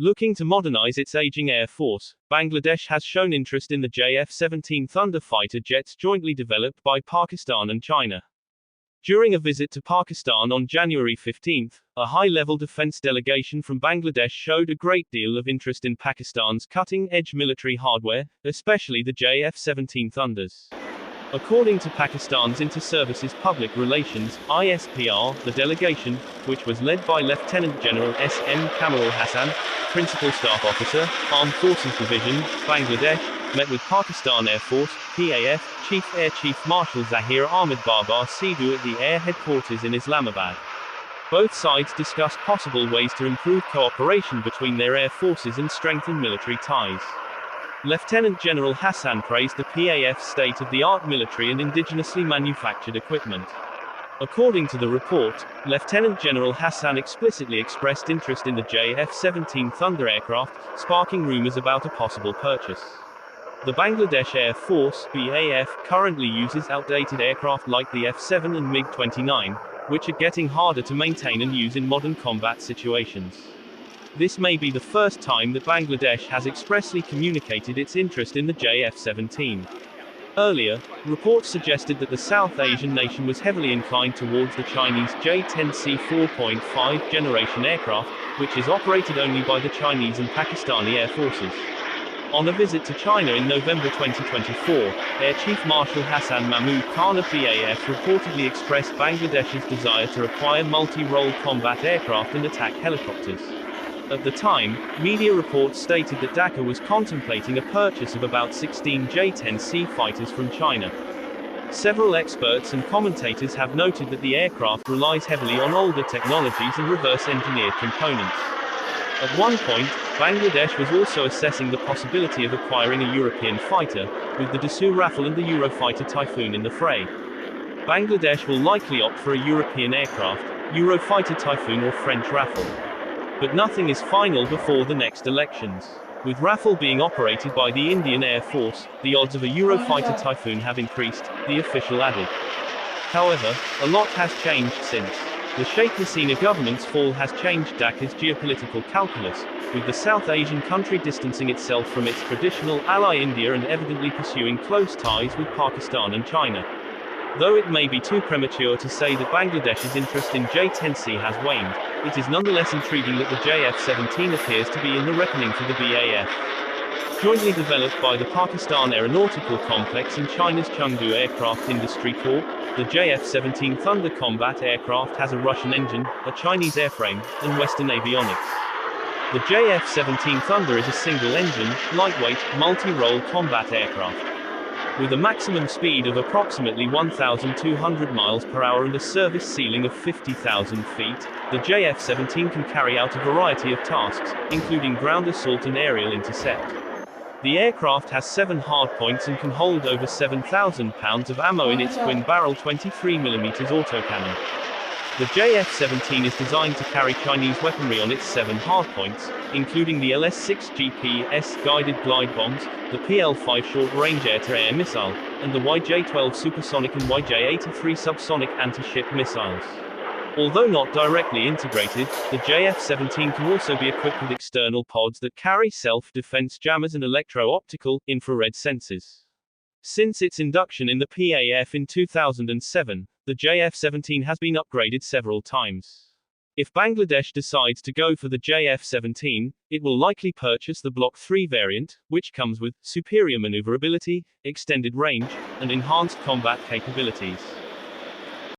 Looking to modernize its aging air force, Bangladesh has shown interest in the JF-17 Thunder fighter jets jointly developed by Pakistan and China. During a visit to Pakistan on January 15, a high-level defense delegation from Bangladesh showed a great deal of interest in Pakistan's cutting-edge military hardware, especially the JF-17 Thunders. According to Pakistan's Inter-Services Public Relations (ISPR), the delegation, which was led by Lieutenant General S.M. Kamarul Hassan, Principal Staff Officer, Armed Forces Division, Bangladesh, met with Pakistan Air Force (PAF) Chief Air Chief Marshal Zahir Ahmad Babar Sidhu at the Air Headquarters in Islamabad. Both sides discussed possible ways to improve cooperation between their air forces and strengthen military ties. Lieutenant General Hassan praised the PAF's state-of-the-art military and indigenously manufactured equipment. According to the report, Lieutenant General Hassan explicitly expressed interest in the JF-17 Thunder aircraft, sparking rumors about a possible purchase. The Bangladesh Air Force (BAF) currently uses outdated aircraft like the F-7 and MiG-29, which are getting harder to maintain and use in modern combat situations. This may be the first time that Bangladesh has expressly communicated its interest in the JF-17. Earlier, reports suggested that the South Asian nation was heavily inclined towards the Chinese J-10C 4.5 generation aircraft, which is operated only by the Chinese and Pakistani air forces. On a visit to China in November 2024, Air Chief Marshal Hassan Mahmood Khan of BAF reportedly expressed Bangladesh's desire to acquire multi-role combat aircraft and attack helicopters. At the time, media reports stated that Dhaka was contemplating a purchase of about 16 J-10C fighters from China. Several experts and commentators have noted that the aircraft relies heavily on older technologies and reverse-engineered components. At one point, Bangladesh was also assessing the possibility of acquiring a European fighter, with the Dassault Rafale and the Eurofighter Typhoon in the fray. Bangladesh will likely opt for a European aircraft, Eurofighter Typhoon or French Rafale. But nothing is final before the next elections. With Rafale being operated by the Indian Air Force, the odds of a Eurofighter Typhoon have increased, the official added. However, a lot has changed since. The Sheikh Hasina government's fall has changed Dhaka's geopolitical calculus, with the South Asian country distancing itself from its traditional ally India and evidently pursuing close ties with Pakistan and China. Though it may be too premature to say that Bangladesh's interest in J-10C has waned, it is nonetheless intriguing that the JF-17 appears to be in the reckoning for the BAF. Jointly developed by the Pakistan Aeronautical Complex and China's Chengdu Aircraft Industry Corp., the JF-17 Thunder combat aircraft has a Russian engine, a Chinese airframe, and Western avionics. The JF-17 Thunder is a single-engine, lightweight, multi-role combat aircraft. With a maximum speed of approximately 1,200 miles per hour and a service ceiling of 50,000 feet, the JF-17 can carry out a variety of tasks, including ground assault and aerial intercept. The aircraft has 7 hardpoints and can hold over 7,000 pounds of ammo in its twin-barrel 23mm autocannon. The JF-17 is designed to carry Chinese weaponry on its 7 hardpoints, including the LS-6 GPS guided glide bombs, the PL-5 short-range air-to-air missile, and the YJ-12 supersonic and YJ-83 subsonic anti-ship missiles. Although not directly integrated, the JF-17 can also be equipped with external pods that carry self-defense jammers and electro-optical, infrared sensors. Since its induction in the PAF in 2007, the JF-17 has been upgraded several times. If Bangladesh decides to go for the JF-17, it will likely purchase the Block 3 variant, which comes with superior maneuverability, extended range, and enhanced combat capabilities.